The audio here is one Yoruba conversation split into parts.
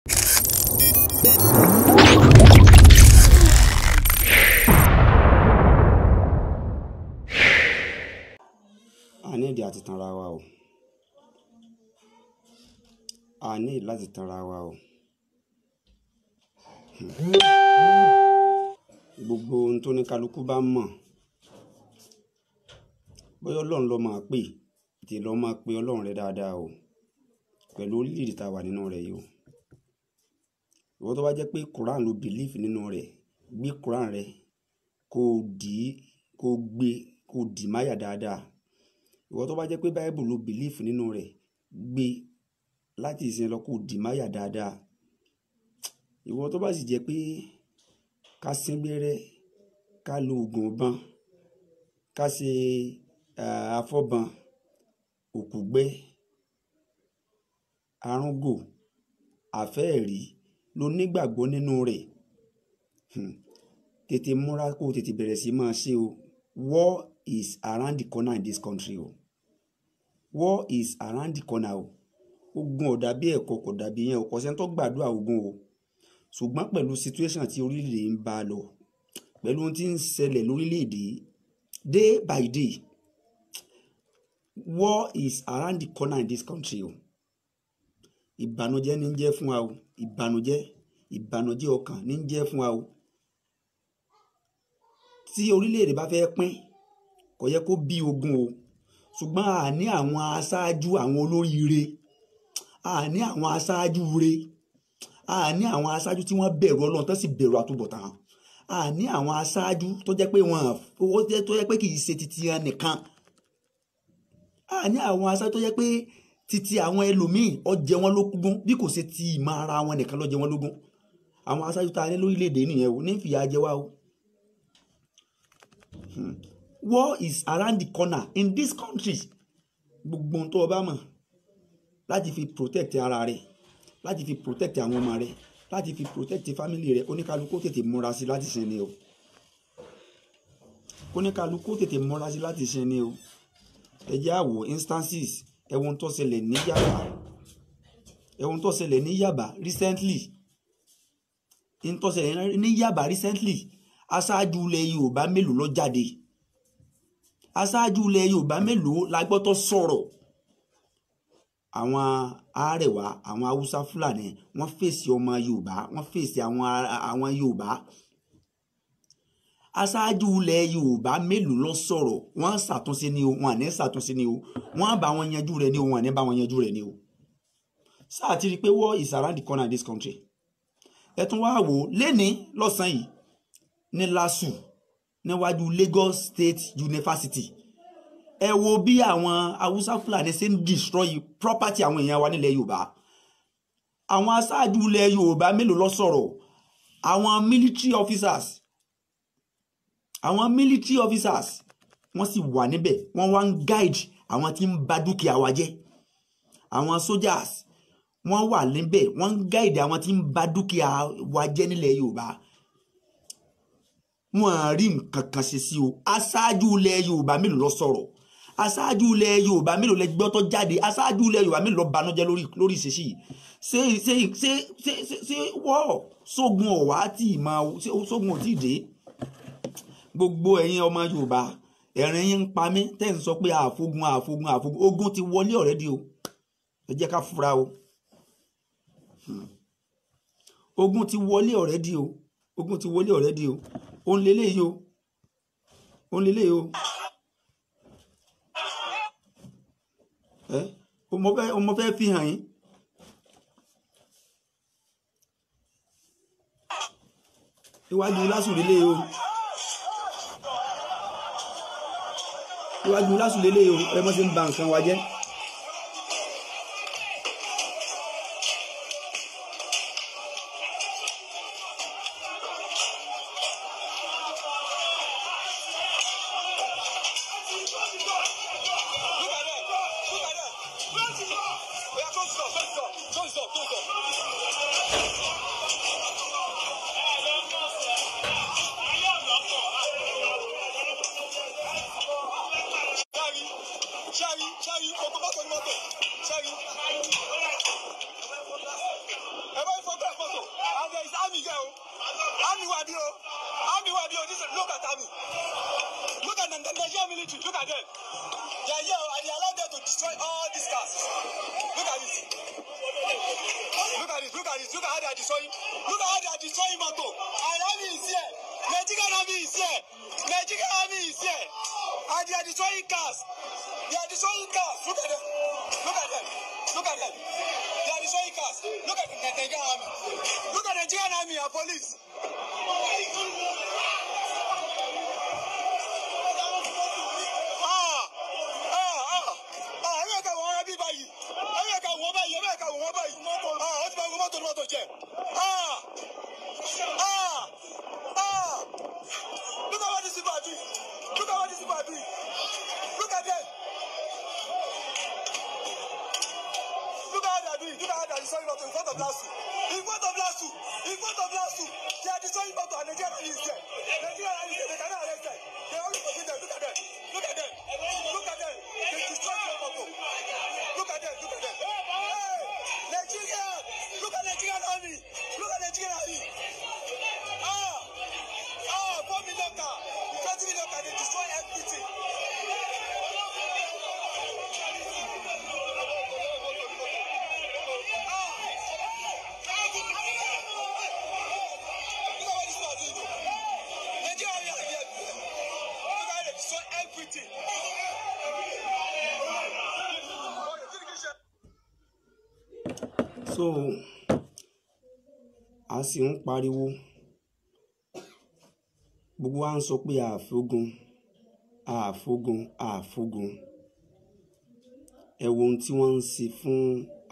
A ní ìdí àti tanra wa o. A ní ìdí láti tanra wa o. Gbogbo ohun tó ní kálukú bá mọ̀, bóyá Ọlọ́run ló máa pè, tí ló máa pe Ọlọ́run rẹ dáadáa o, pẹ̀lú orílẹ̀-èdè tá a wà nínú rẹ̀ yìí o. Ìwọ tó bá jẹ́ pé Quran ló believe nínú rẹ̀, gbé Quran rẹ kó dì máyà dáadáa. Ìwọ tó bá jẹ́ pé Bible ló believe nínú rẹ̀, gbé láti ìsìn lọ kó dì máyà dáadáa. Ìwọ tó bá sì jẹ́ pé ká sín gbẹ́rẹ́, ká lo oògùn ọ̀bọ̀n, ká ṣe afọ́bọn, òkùgbẹ́, arúngò, àfẹ́ẹ̀rí ló nígbàgbọ́ nínú rẹ̀. Tètè múra kó tètè bẹ̀rẹ̀ sí máa ṣe o. War is around the corner in this country o. War is around the corner o. Ogun ò dàbí ẹ̀kọ́, kò dàbí yẹn o. Kò sẹ́ni tó gbàdúrà ogun o. Ṣùgbọ́n pẹ̀lú situation tí orílẹ̀-èdè ń bá lọ, pẹ̀lú ohun tí ń ṣẹlẹ̀ lórílẹ̀-èdè day by day, war is around the corner in this country o. Ìbànújẹ́ ní ń jẹ́ fún wa o. Ìbànújẹ́ ọkàn ní ń jẹ́ fún wa o. Tí orílẹ̀-èdè bá fẹ́ pín, kò yẹ kó bí ogun o. Ṣùgbọ́n a ní àwọn aṣáájú, àwọn olóríire, a ní àwọn aṣáájú re, a ní àwọn aṣáájú tí wọ́n bẹ̀rù Ọlọ́run tó sì bẹ̀rù àtúbọ̀tán. A ní àwọn aṣáájú tó jẹ́ pé kì í ṣe titi wọn nìkan. A ní àwọn aṣáájú tó jẹ́ pé titi àwọn ẹlòmíì ó jẹ wọ́n lógún bí kò ṣe ti ìmọ̀ ara wọn nìkan ló jẹ wọ́n lógún. Àwọn aṣáájú tá a ní lórílẹ̀-èdè nìyẹn o, ní fìyà jẹ wá o. War is around the corner in this country. Gbogbo ohun tó o bá mọ̀ láti fi protect ara rẹ, láti fi protect àwọn ọmọ rẹ, láti fi protect family rẹ, oníkálukú tètè múra sí láti ṣe ni o. Oníkálukú tètè múra sí láti ṣe ni o. Ẹ jẹ́ á wo instances, ẹ̀wọ̀n tó ṣẹlẹ̀ ní Yaba, ẹ̀wọ̀n tó ṣẹlẹ̀ ní Yaba recently. Tó ṣẹlẹ̀ ní Yaba recently, aṣáájú ilẹ̀ Yorùbá mélòó ló jáde? Aṣáájú ilẹ̀ Yorùbá mélòó la gbọ́ tó sọ̀rọ̀? Àwọn Arẹwà, àwọn Haúsá, Fúlàní, wọ́n fèsì ọmọ Yorùbá, wọ́n fèsì àwọn Yorùbá. Aṣáájú ilẹ̀ Yorùbá mélòó ló sọ̀rọ̀? Wọ́n ṣàtúnṣe ni o, wọ́n àní ṣàtúnṣe ni o, wọ́n bá wọn yanjú rẹ̀ ni o, wọ́n àní bá wọn yanjú rẹ̀ ni o. Sáà ti rí pé war is around the corner in this country. Ẹ tún wá wò léni lọ́sàn-án yìí ní LASU níwájú Lagos State University. Ẹ wo bí àwọn Haúsá, Fúlàní ṣe ń destroy property àwọn èèyàn wa nílẹ̀ Yorùbá. Àwọn aṣáájú ilẹ̀ Yorùbá mélòó ló sọ̀rọ̀? Àwọn military officers wọ́n sì wà níbẹ̀, wọ́n wá ń guide àwọn tí ń bà dúkìá wa jẹ́. Àwọn soldiers wọ́n wà níbẹ̀, wọ́n ń guide àwọn tí ń bà dúkìá wa jẹ́ nílẹ̀ Yorùbá. Wọ́n á rí nǹkan kan ṣe sí o. Aṣáájú ilẹ̀ Yorùbá mélòó ló sọ̀rọ̀? Aṣáájú ilẹ̀ Yorùbá mélòó lẹ gbọ́ tó jáde? Aṣáájú ilẹ̀ Yorùbá mélòó ló banújẹ́ lórí ìṣesí yìí? Ṣé wọ́ sógun ọ̀wá tí ìmọ̀ sógun ò tí ì dé? Gbogbo ẹ̀yin ọmọ Yorùbá, ẹ̀rín yín ń pa mí tẹ́ ń sọ pé àfogun. Ogun ti wọlé already o. Ẹ jẹ́ ká fura o. Ogun ti wọlé already o. Ogun ti wọlé already o. Òun lélẹ́yìí o. Òun lélẹ́yìí o. Ọmọ fẹ́ fi hàn yín. Iwájú LASU lélẹ́yìí o. Iwájú LASU lélẹ́yìí o. Ẹ mọ́ sí ń ba nǹkan wa jẹ́. Shari, army here. Army wadio. Army wadio. This look at army. Look at the Nigerian military. Look at them. They are here and they allow them to destroy all these cars. Look at this. Look at this. Look at this. Look at how they are destroying. Look at how they are destroying moto. And army is here. Nigerian army is here. Nigerian army is here. And they are destroying cars. They are destroying cars. Look at them. Look at them. Look at them. They are destroying cars. Look at the Nigerian army. Look at the Nigerian army and police. Look at what these people are doing. Look at what these people are doing. Look at them. Look at how they are doing. Look at how they are destroying motor in front of Lasu. In front of Lasu. In front of Lasu. They are destroying motor and Nigerian army is there. Nigerian army is there. They cannot arrest them. They are only forgetting them. Look at them. Look at them. Look at them. They destroy their motor. Look at them. Look at them. Hey! Nigeria! Look at Nigerian army. Look at Nigerian army. 4 million car. 20 million car. They destroy everything. So a sì ń pariwo, gbogbo wa ń sọ pé àfogun ẹ wo ohun tí wọ́n ń ṣe fún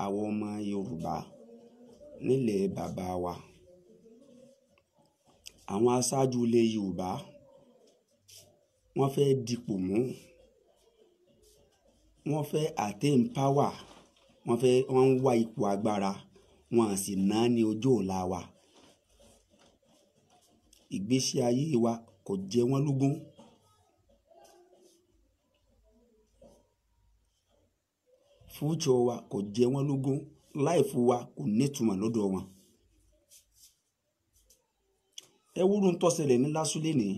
àwọn ọmọ Yorùbá nílẹ̀ bàbá wa. Àwọn aṣáájú ilẹ̀ Yorùbá wọ́n fẹ́ dipò mú, wọ́n fẹ́ attain power, wọ́n ń wá ipò agbára, wọ́n sì ná ní ọjọ́ ọ̀la wa. Ìgbésí ayé wa kò jẹ wọ́n lógún. Future wa kò jẹ wọ́n lógún. Life wa kò nítumọ̀ lọ́dọ̀ wọn. Ẹ wúrú ń tó ṣẹlẹ̀ ní Lásù lénìí.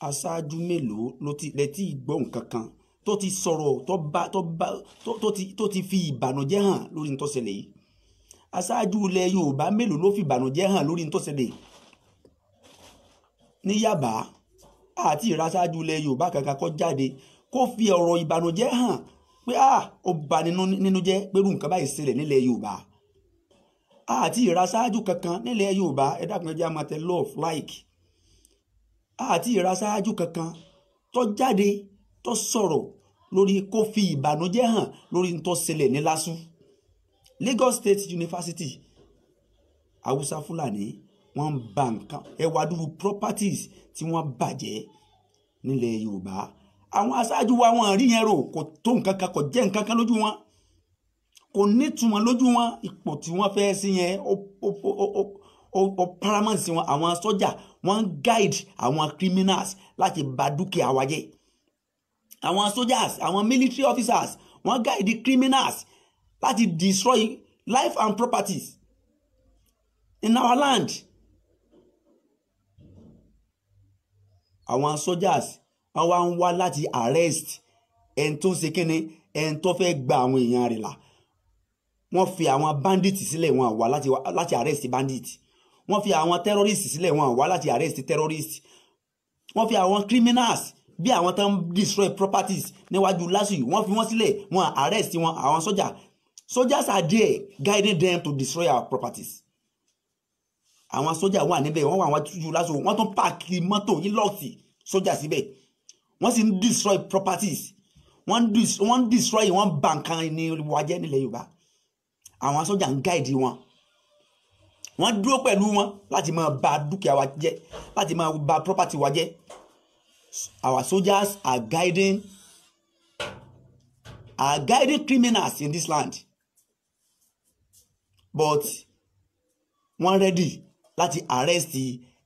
Aṣáájú mélòó lẹ tí gbọ́ nǹkan kan tó ti sọ̀rọ̀ tó ti fi ìbànújẹ́ hàn lórí ń tó ṣẹlẹ̀ yìí. Aṣáájú ilẹ̀ Yorùbá mélòó ló fi ìbànújẹ́ hàn lórí ń tó ṣẹlẹ̀ ní Yaba àti ìraṣáájú ilẹ̀ Yorùbá kankan kó jáde kó fi ọ̀rọ̀ ìbànújẹ́ hàn pé ó bà nínú jẹ́ pé irú nǹkan báyìí ṣẹlẹ̀ nílẹ̀ Yorùbá. Àti ìraṣáájú kankan nílẹ̀ Yorùbá ẹ dákun ẹ jẹ́ á máa tẹ love like. Àti ìraṣáájú kankan tó jáde tó sọ̀rọ̀ lórí kó fi ìbànújẹ́ hàn lórí ń tó ṣẹlẹ̀ ní Lásù. Lagos State University Hausa Fulani wọ́n bà nǹkan ẹwà dúró properties tí wọ́n bàjẹ́ nílẹ̀ Yorùbá. Àwọn aṣáájú wa wọ́n rí yẹn rò kò tó nǹkan kan, kò jẹ́ nǹkan kan lójú wọn, kò nítumọ̀ lójú wọn. Ipò tí wọ́n fẹ́ sí yẹn ó paramount sí wọn. Àwọn sọ́jà wọ́n guide àwọn criminals láti bà dúkìá wa jẹ́. Àwọn soldiers, àwọn military officers wọ́n guide the criminals láti destroy life and properties in our land. Àwọn soldiers wọ́n wá ń wá láti arrest ẹni tó ń ṣe kíni, ẹni tó fẹ́ gba àwọn èèyàn rẹ̀ là. Wọ́n fi àwọn bandits sílẹ̀, wọ́n wá láti arrest bandits. Wọ́n fi àwọn terrorists sílẹ̀, wọ́n wá láti arrest terrorists. Wọ́n fi àwọn criminals bí àwọn tó ń destroy properties níwájú Lásù yìí, wọ́n fi wọ́n sílẹ̀, wọ́n arrest wọn. Àwọn soldiers are there guiding them to destroy our properties. Àwọn soldiers wà níbẹ̀, wọ́n wà wájú Lásù, wọ́n tún páàkì mọ́tò yìí lọ́ọ̀tì soldiers síbẹ̀, wọ́n sì ń destroy properties, wọ́n destroy, wọ́n bà nǹkan ní wájẹ́ nílẹ̀ Yorùbá. Àwọn soldiers ń guide wọn, wọ́n dúró pẹ̀lú wọn láti máa bà dúkìá wa jẹ́, láti máa bà property wa jẹ́. Our soldiers are guiding criminals in this land, but wọ́n ready láti arrest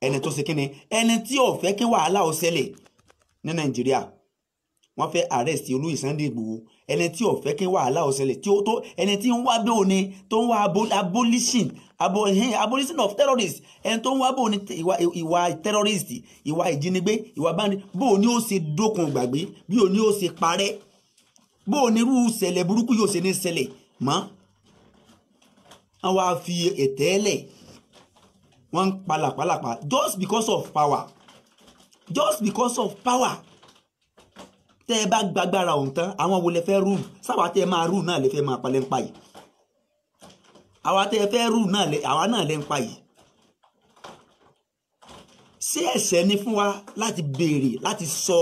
ẹni tó ṣe kíni, ẹni tí ò fẹ́ kí wàhálà ó ṣẹlẹ̀ ní Nàìjíríà. wọ́n fẹ́ arrest olóyè Sunday Igboho ẹni tí ó fẹ́ kí wàhálà ó ṣẹlẹ̀ tí ó tó ẹni tí ń wá bó ni tó ń wá abolition of terrorists ẹni tó ń wá bó ni ìwà terrorist ìwà ìjínigbé ìwà báni bó ni ó ṣe dókun gbàgbé bí ó ní ó ṣe parẹ́ bó ni irú ṣẹlẹ̀ burúkú yóò ṣe ní ṣẹlẹ̀ mọ́ wọ́n wá fi ẹ̀tẹ́lẹ̀ wọ́n ń palàpalàpà just because of power tẹ́ ẹ bá gbàgbára ọ̀hún tán àwọn wo lẹ fẹ́ rúùlù sáwà tẹ́ ẹ máa rúùlù náà lẹ fẹ́ máa palẹ̀ ń pa yìí àwa tẹ́ ẹ fẹ́ rúùlù náà àwa náà lẹ ń pa yìí ṣé ẹ̀ṣẹ̀ ni fún wa láti béèrè láti sọ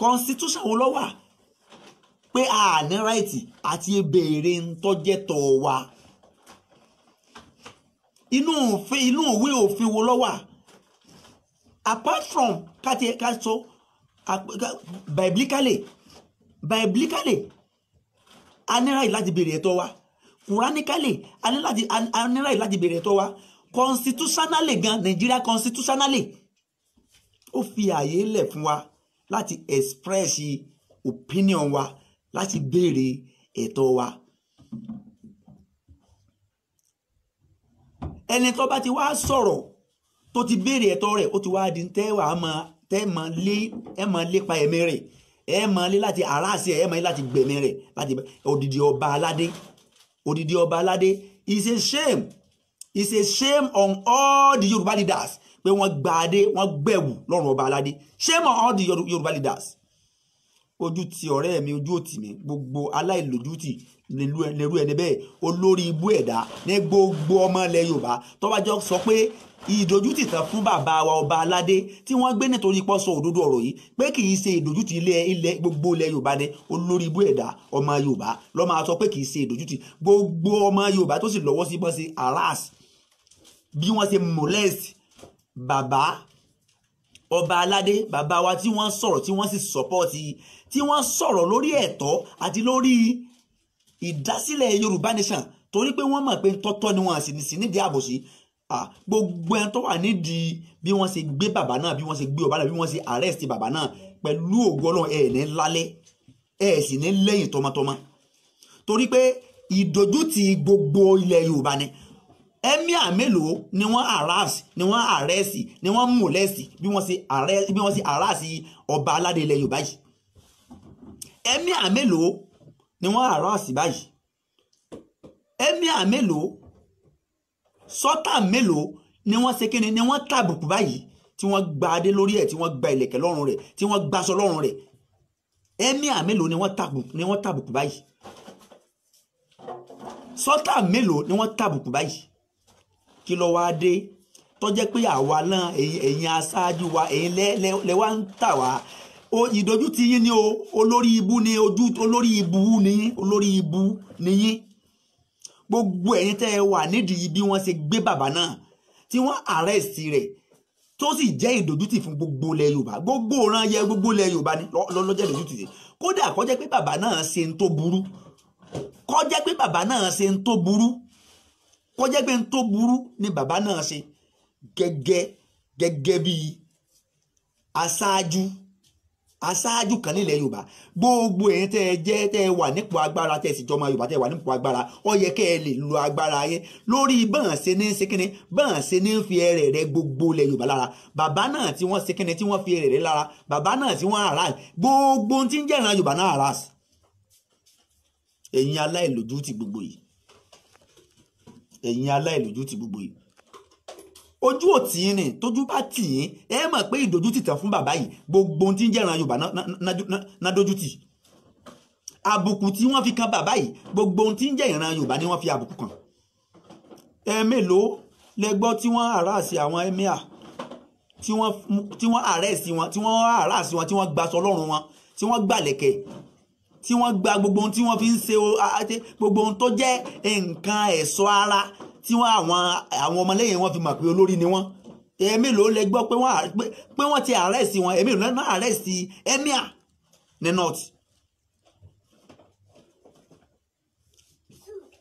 constitution wo ló wà pé a ní ráìtì àti béèrè ń tọ́jẹ́ tọ̀ wa inú ìwé òfin wo ló wà apart from ká sọ biblically a ní ráìtì láti béèrè ẹ̀tọ́ wa quranically a ní ráìtì láti béèrè ẹ̀tọ́ wa constitutionally gan Nigeria constitutionally ó fi àyè lẹ̀ fún wa láti express opinion wa láti béèrè ẹ̀tọ́ wa ẹni tó bá ti wá sọ̀rọ̀ tó ti béèrè ẹ̀tọ́ rẹ̀ ó ti wá di ẹ máa lépa ẹ̀mí rẹ̀ ẹ máa lé láti àráàsì ẹ máa lé láti gbẹ̀mí rẹ̀ láti odidi ọba aládé is a shame on all the Yorùbá leaders pé wọ́n gba adé wọ́n gbẹ̀wù lọ́rùn ọba aládé shame on all the Yorùbá leaders ojú ti ọ̀rẹ́ mi ojú òtì mi gbogbo aláìlójútì lérú ẹni bẹ́ẹ̀ olórí ibú ẹ̀dá ní gbogbo ọmọ ilẹ̀ Yorùbá tó bá jọ sọ pé ìdójútì tán fún bàbá wa ọba aládé tí wọ́n gbé nítorí pọ́ sọ òdodo ọ̀rọ̀ yìí pé kì í ṣe ìdójútì ilẹ̀ gbogbo ilẹ̀ Yorùbá ní olórí ibú ẹ̀dá ọmọ Yorùbá ló máa sọ pé kì í ṣe ìdójútì gbogbo ọmọ Yorùbá tó sì lọ́wọ́ sí bọ́n sí harass bí wọ́n ṣe molest bàbá ọba aládé bàbá wa tí wọ́n sọ̀rọ̀ tí wọ́n sì support tí wọ́n sọ̀rọ̀ lórí ẹ̀tọ́ àti lórí ìdásílẹ̀ Yorùbá nation torí pé wọ́n mọ̀ pé tọ́tọ́ ni wọ́n sì ní sí nídìí àbòsí gbogbo ẹni tó wà nídìí bí wọ́n ṣe gbé bàbá náà bí wọ́n ṣe gbé ọba náà bí wọ́n ṣe arrest bàbá náà pẹ̀lú ògo Ọlọ́run ẹ̀ ní lálẹ́ ẹ̀ sì ní lẹ́yìn tọmọtọmọ torí pé ìdójútì gbogbo ilẹ̀ Yorùbá ni emir mélòó ni wọ́n harass ni wọ́n arrest ni wọ́n molest bí wọ́n ṣe harass ọba aládé ilẹ̀ Yorùbá yìí emir mélòó ni wọ́n harass báyìí emir mélòó sọ́tà mélòó ni wọ́n ṣe kíni ni wọ́n tàbùkù báyìí tí wọ́n gba adé lórí ẹ̀ tí wọ́n gba ìlẹ̀kẹ̀ lọ́rùn rẹ̀ tí wọ́n gbaṣọ lọ́rùn rẹ̀ emir mélòó ni wọ́n tàbùkù báyìí sọ́tà mélòó ni wọ́n tàbùkù báyìí kí ló wá dé tó jẹ́ pé àwa náà ẹ̀yin aṣáájú wa ẹ̀yin lẹ wá ń tà wá ìdójútì yín ni o olórí ibu ni olórí ibu ni yín gbogbo ẹ̀yin tẹ́ ẹ wà nídìí bí wọ́n ṣe gbé bàbá náà tí wọ́n arrest rẹ̀ tó sì jẹ́ ìdójútì fún gbogbo ilẹ̀ Yorùbá gbogbo ọ̀ràn yẹ gbogbo ilẹ̀ Yorùbá ni lọ́jọ́ ìdójútì rẹ̀ kódà kó jẹ́ pé bàbá náà ṣe ń tó burú kó jẹ́ pé bàbá náà ṣe ń tó burú kó jẹ́ pé ń tó burú ni bàbá náà ṣe gẹ́gẹ́ bí aṣáájú kan nílẹ̀ Yorùbá gbogbo ẹ̀yin tẹ́ ẹ wà nípò agbára tẹ́ ẹ sì jọmọ Yorùbá tẹ́ ẹ wà nípò agbára ó yẹ kẹ́ ẹ lè lo agbára yẹn lórí bọ́n ṣe ní ṣe fi ẹrẹ̀ rẹ gbogbo ilẹ̀ Yorùbá lára bàbá náà tí wọ́n ṣe kíni tí wọ́n fi ẹrẹ̀ rẹ lára bàbá náà tí wọ́n harass gbogbo tí ń jẹ́ ìran Yorùbá náà harass ẹ̀yin aláìlójútì gbogbo yìí ojú òtí ni tójú bá tì yín ẹ mọ̀ pé ìdójútì tán fún bàbá yìí gbogbo tí ń jẹ́ ìran Yorùbá náà dójútì àbùkù tí wọ́n fi kan bàbá yìí gbogbo tí ń jẹ́ ìran Yorùbá ni wọ́n fi àbùkù kan mélòó lẹ gbọ́ tí wọ́n harass àwọn emir tí wọ́n arrest wọn tí wọ́n harass wọn tí wọ́n gbaṣọ lọ́rùn wọn tí wọ́n gbàlẹ̀kẹ̀ tí wọ́n gba gbogbo ohun tí wọ́n fi ń ṣe gbogbo ohun tó jẹ́ nǹkan ẹ̀ṣọ́ ara tí wọ́n àwọn ọmọlẹ́yìn wọn fi mọ̀ pé olórí ni wọ́n mélòó lẹ gbọ́ pé wọ́n ti arrest wọn mélòó lẹ́nu arrest emir ní north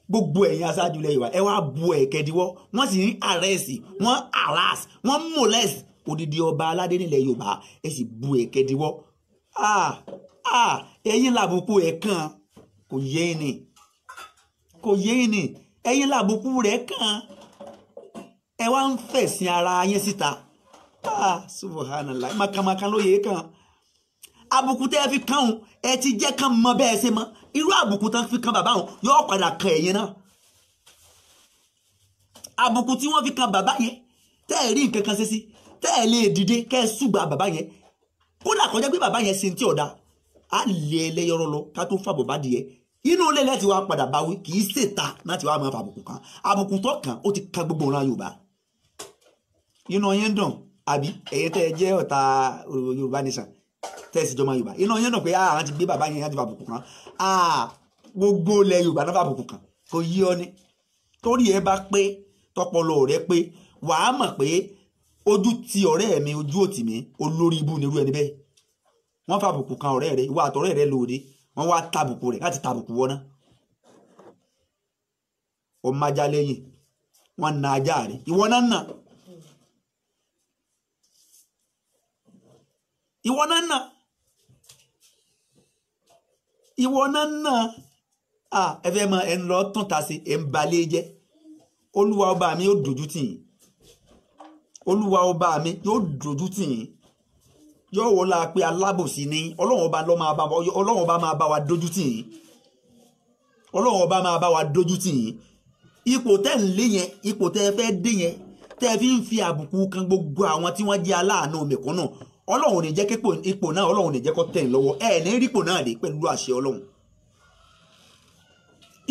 gbogbo ẹ̀yin aṣáájú ilẹ̀ Yorùbá ẹ wá bu ẹ̀kẹ́díwọ́ wọ́n sì ń arrest wọ́n harass wọ́n molest odidi ọba aládé nílẹ̀ Yorùbá ẹ sì bu ẹ̀kẹ́díwọ́ ẹ̀yin làbùkù ẹ̀ kàn kò yé ni ẹ̀yin làbùkù rẹ̀ kàn ẹ wá ń fẹ̀sìn ara yín síta subhanallah makamakan ló yẹ kàn àbùkù tẹ́ ẹ fi kàn ọ́n ẹ ti jẹ́ kàn mọ bẹ́ẹ̀ ṣe mọ́ irú àbùkù tán fi kàn bàbá wọn yóò padà kàn ẹ̀yin náà àbùkù tí wọ́n fi kàn bàbá yẹn tẹ́ ẹ rí nǹkan kan ṣe sí tẹ́ ẹ lè dìde kẹ́ ẹ ṣùgbà bàbá yẹn kódà kọjá pé bàbá yẹn ṣe ti ọ̀dà á lé ẹlẹ́yọrọ lọ ká tó fàbọ̀ bá di yẹ inú ilé láti wá padà báwí kì í ṣèta láti wá máa fa àbùkù kan àbùkù tó kàn ó ti kan gbogbo ọ̀ràn Yorùbá inú yẹn dùn àbí ẹ̀yin tẹ́ ẹ jẹ́ ọ̀tá Yorùbá nation tẹ́ ẹ sì jọmọ Yorùbá inú yẹn dùn pé àwọn ti gbé bàbá yẹn láti fa àbùkù kan gbogbo ilẹ̀ Yorùbá náà fa àbùkù kan kò yí ọ ní torí ẹ bá pé tọpọlọ rẹ pé wàá mọ̀ pé ojú ti ọ̀rẹ́ mi ojú òtì mi olórí ibú nírú ẹni bẹ́ẹ̀ wọ́n fa àbùkù kan ọ̀rẹ́ rẹ ìwà àtọ̀rẹ́ rẹ lòdì wọ́n wá tàbùkù rẹ̀ láti tàbùkù wọ́n náà ọmọ ajá lẹ́yìn wọ́n na ajá rẹ̀ ìwọ náà nà ẹ fẹ́ mọ ẹ ń lọ tún ta sí ẹ ń balẹ̀ jẹ́ olúwa ọba mi yóò dojú tì yín olúwa ọba mi yóò dojú tì yín yóò wọlá pé alábòsí ní ọlọ́run ọba máa bá wa dojú tì yín ọlọ́run ọba máa bá wa dojú tì yín ipò tẹ́ ń lé yẹn ipò tẹ́ fẹ́ dé yẹn tẹ́ fi ń fi àbùkù kan gbogbo àwọn tí wọ́n jẹ́ aláàánú mẹ̀kúnnù ọlọ́run ò ní jẹ́ kí ipò náà ọlọ́run ò ní jẹ́ kó tẹ̀ ń lọ́wọ́ ẹ̀ ní rí ipò náà dé pẹ̀lú àṣẹ ọlọ́run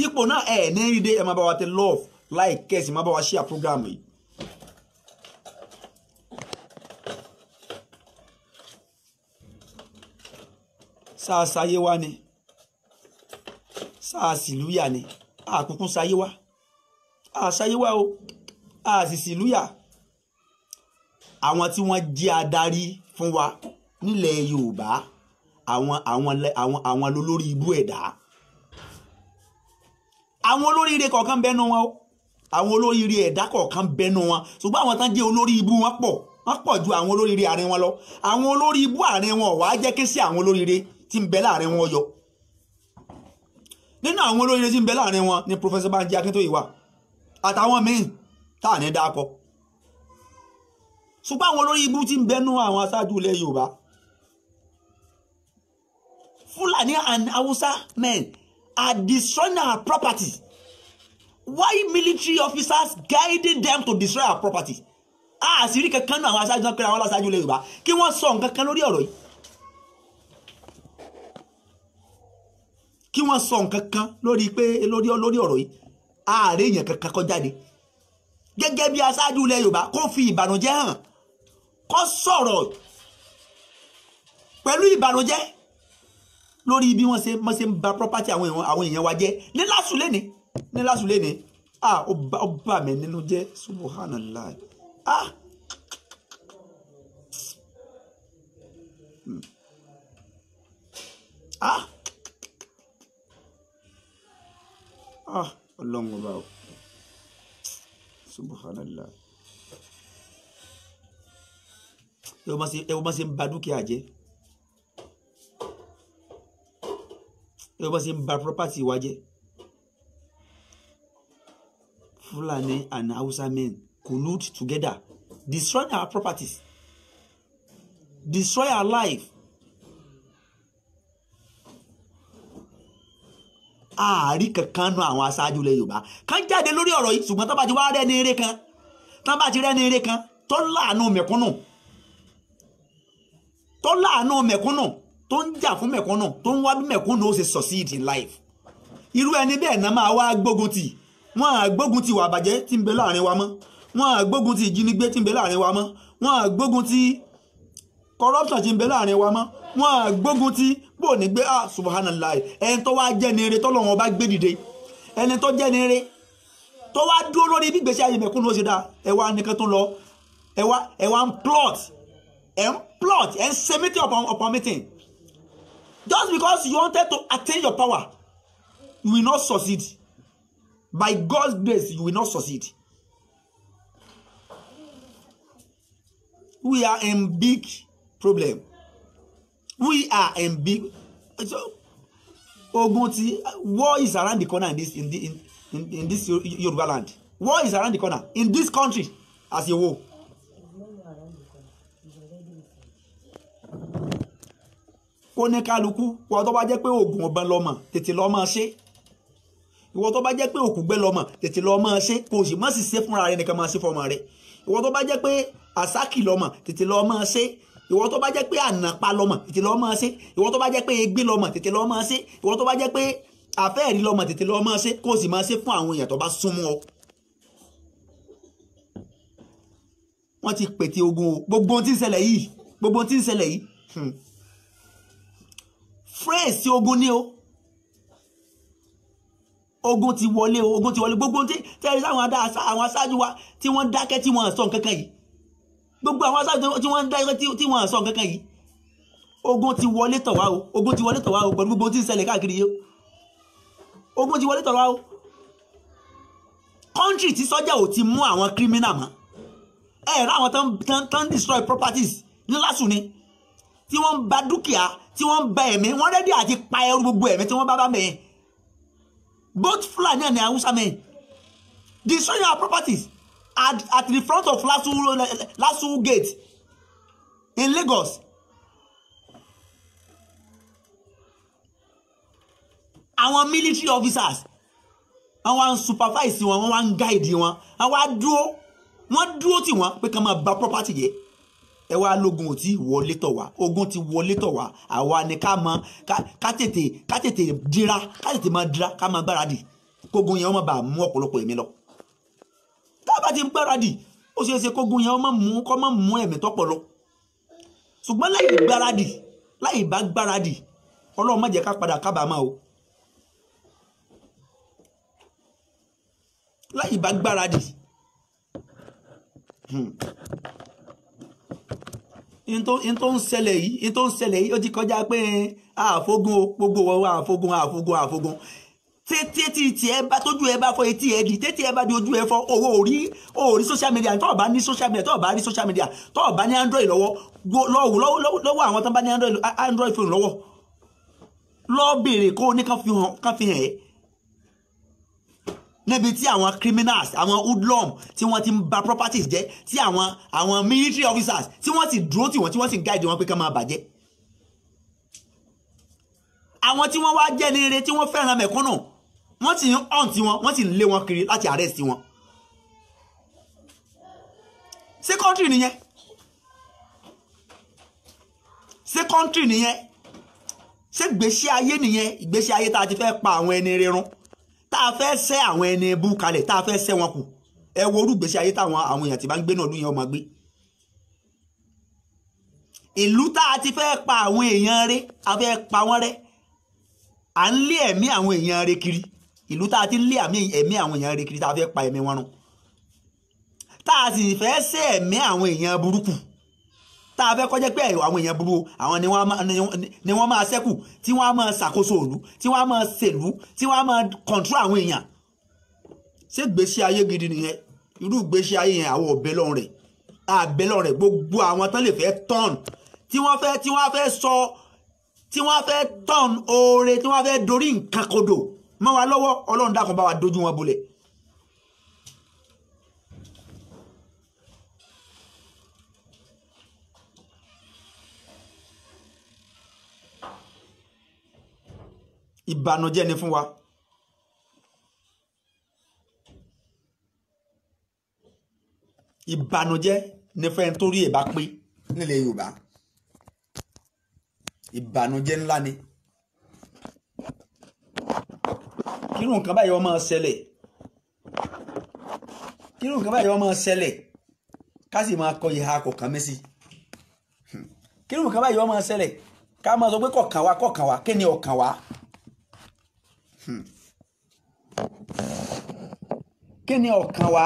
ipò náà ẹ̀ ní rí dé ẹ máa bá wa tẹ love like kẹ́sì máa bá wa share program yìí. sáà sáyé wá ni sáà sílúyà ni àkùnkùn sáyé wá àsáyé wá o àsì sílúyà àwọn tí wọ́n jẹ́ adarí fún wa nílẹ̀ Yorùbá àwọn lólórí ibú ẹ̀dá àwọn olóríire kọ̀ọ̀kan bẹ́nu wọn o àwọn olóríire ẹ̀dá kọ̀ọ̀kan bẹ́nu wọn ṣùgbọ́n àwọn tán jẹ́ olórí ibú wọn pọ̀ ju àwọn olóríire àárín wọn lọ àwọn olórí ibú àárín wọn wàá jẹ́ kí sí àwọn olóríire tí ń bẹ láàrin wọn yọ nínú àwọn olóríire tí ń bẹ láàrin wọn ni Professor Banji Akintoye wà àtàwọn míì tá à ní dákọ ṣùgbọ́n àwọn olórí ibú tí ń bẹnu àwọn aṣáájú ilẹ̀ Yorùbá Fulani and Hausa men are destroying our property. Why military officers guided them to destroy our property? Àṣírí kankan náà àwọn aṣáájú náà pé àwọn aṣáájú ilẹ̀ Yorùbá kí wọ́n sọ nǹkan kan lórí ọ̀rọ̀ yìí kí wọ́n sọ nǹkan kan lórí ọ̀rọ̀ yìí ààrẹ èèyàn kankan kó jáde gẹ́gẹ́ bí aṣáájú ilẹ̀ Yorùbá kó fi ìbànújẹ́ hàn kó sọ̀rọ̀ pẹ̀lú ìbànújẹ́ lórí bí wọ́n ṣe ń ba property àwọn èèyàn wa jẹ́ ní lásùlé ní ó bà mí nínú jẹ́ subhanallah ọlọ́run ọba o subhanallah ẹ wọ́n ṣe ń ba dúkìá jẹ́ ẹ wọ́n ṣe ń ba property wa jẹ́ Fulani and Hausa men collude together destroy our properties destroy our life ààrí kankan nu àwọn aṣáájú ilẹ̀ Yorùbá kan jáde lórí ọ̀rọ̀ yìí ṣùgbọ́n tó bá ti wá rẹ́ni eré kan tó láàánú mẹ̀kúnnù tó ń jà fún mẹ̀kúnnù tó ń wá bí mẹ̀kúnnù ó ṣe succeed in life irú ẹni bẹ́ẹ̀ náà máa wá gbógun tì wọ́n á gbógun ti ìwà àbàjẹ́ tí ń bẹ láàrin wa mọ́ wọ́n á gbógun ti ìjínigbé tí ń bẹ láàrin wa mọ́ wọ́n á gbógun ti corruption tí ń bẹ láàrin wa mọ́ wọ́n á gbógun ti bò ní gbé subhanallah ẹni tó wá jẹ́ ni eré tọ́lọ́run ọba gbé dìde ẹni tó jẹ́ ni eré tó wá dúró lórí bí ìgbésí ayé mẹ̀kúnnù ó ṣe dáa ẹ wá nìkan tó lọ ẹ wá ń plot ẹ ń ṣe meeting upon meeting just because you wanted to attain your power you will not succeed. By God's grace, you will not succeed. We are in big problem. We are in big. So, ogun ti war is around the corner in this Yoruba land. War is around the corner in this country as a whole. Kó ní kálukú wọ́n tó bá jẹ́ pé oògùn ọ̀bẹ lọ́mọ tètè lọ́ máa ṣe. Ìwọ tó bá jẹ́ pé òkùgbẹ́ lọ́mọ tètè lọ́ máa ṣe kò sì má sì ṣe fúnra rẹ̀ nìkan máa ṣe fọmọ rẹ̀. Ìwọ tó bá jẹ́ pé àsákì lọ́mọ tètè lọ́ máa ṣe. Ìwọ tó bá jẹ́ pé ànàpá lọ́mọ tètè lọ́ máa ṣe. Ìwọ tó bá jẹ́ pé egbé lọ́mọ tètè lọ́ máa ṣe. Ìwọ tó bá jẹ́ pé àfẹ́ẹ̀rí lọ́mọ tètè lọ́ máa ṣe kó sì máa ṣe fún àwọn èèyàn tó bá súnmọ́ ọ. Wọ́n ti pète ogun o gbogbo ohun tí ń ṣẹlẹ̀ yìí gbogbo ohun tí ń ṣẹlẹ̀ yìí phrase ogun ni o ogun ti wọlé o ogun ti wọlé gbogbo ohun tí tẹ́lẹ̀ àwọn aṣáájú wa tí wọ́n dákẹ́ tí wọ́n sọ nǹkan kan yìí gbogbo àwọn aṣáájú tí wọ́n dákẹ́ tí wọ́n sọ nǹkan kan yìí ogun ti wọlé tọ̀ wá o ogun ti wọlé tọ̀ wá o pẹ̀lú gbogbo ohun tí ń ṣẹlẹ̀ káàkiri yìí o ogun ti wọlé tọ̀ wá o country tí sọ́jà ò ti mú àwọn criminal mọ́ ẹ̀ ráwọn tán destroy properties ní lásù ni tí wọ́n ń ba dúkìá tí wọ́n ń ba ẹ̀mí wọ́n rẹ́dí àti pa ẹrù gbogbo ẹ̀mí tí wọ́n bá mẹ́yìn both Fulani and Hausa men destroying our properties at the front of Lasu Gate in Lagos. Àwọn military officers àwọn supervise wọn wọ́n wá ń guide wọn àwọn dúró tí wọ́n pé kàn máa ba property yẹ ẹ wá lógun ò tí wọlé tọ̀ wá ogun ti wọlé tọ̀ wá àwa ni ká tètè dira ká tètè máa dira ká máa gbáradì kógun yẹn wọ́n máa bá mú ọ̀pọ̀lọpọ̀ ẹ̀mí lọ tá a bá ti ń gbáradì ó ṣeé ṣe kógun yẹn wọ́n máa mú ẹ̀mí tọ́pọ̀ lọ ṣùgbọ́n láì bá gbáradì Ọlọ́run má jẹ́ ká padà kábàámọ̀ o láì bá gbáradì in tó ń ṣẹlẹ̀ yìí ó ti kọjá pé àfogun o gbogbo wọn àfogun tètè tí ẹ bá tójú ẹ bá fọ́ etí ẹ di tètè ẹ bá di ojú ẹ fọ́ owó orí social media tó bá ní social media tó bá rí social media tó bá ní Android lọ́wọ́ àwọn tó bá ní Android phone lọ́wọ́ lọ bèrè kó ní kàn fi hàn ẹ́ níbi tí àwọn criminals àwọn hoodlum tí wọ́n ti ń ba properties jẹ́ tí àwọn military officers tí wọ́n sì dúró tí wọ́n sì guide wọn pé ká máa bàjẹ́ àwọn tí wọ́n wá jẹ́ ní ire tí wọ́n fẹ́ràn mẹ̀kúnnù wọ́n sì ń hàn tí wọ́n sì ń lé wọn kiri láti arrest wọn ṣé country nìyẹn ṣé ìgbésí ayé nìyẹn ìgbésí ayé tá a ti fẹ́ pa àwọn ẹni rírun tá a fẹ́ ṣẹ́ àwọn ẹni bú kalẹ̀ tá a fẹ́ ṣẹ́ wọn kù ẹ wo orúgbèsè ayé táwọn èèyàn tí bá ń gbé náà lóyún ọmọ gbé ìlú tá a ti fẹ́ pa àwọn èèyàn rẹ́ a fẹ́ pa wọ́n rẹ́ à ń lé ẹ̀mí àwọn èèyàn rẹ́ kiri ìlú tá a ti lé ẹ̀mí àwọn èèyàn rẹ́ kiri tá a fẹ́ pa ẹ̀mí wọn run tá a sì fẹ́ ṣẹ́ ẹ̀mí àwọn èèyàn burúkú tá a fẹ́ kọjá pé àwọn èèyàn burú àwọn ni wọ́n máa ṣẹ́kù tí wọ́n á máa ṣàkóso ìlú tí wọ́n á máa ṣèlú tí wọ́n á máa control àwọn èèyàn ṣé ìgbésí ayé gidi nìyẹn irú ìgbésí ayé yẹn àwọn àbẹ̀lọ́run rẹ̀ gbogbo àwọn tán lè fẹ́ tọ́n tí wọ́n fẹ́ tọ́n oore tí wọ́n fẹ́ dorí nǹkan kodò mọ́ wa lọ́wọ́ Ọlọ́run dákun bá wa dojú wọn bolẹ̀. Ìbànújẹ́ ni fún wa ìbànújẹ́ ní fẹ́ nítorí ẹ̀ bá pé nílẹ̀ Yorùbá ìbànújẹ́ ńlá ni kírù nǹkan báyìí wọ́n máa ṣẹlẹ̀ ká sì máa kọ ìhà kọ̀ọ̀kan mẹ́sì kírù nǹkan báyìí wọ́n máa ṣẹlẹ̀ ká máa sọ pé kọ̀ọ̀kan wá kí ni ọ̀kan wá kí ni ọ̀kan wá.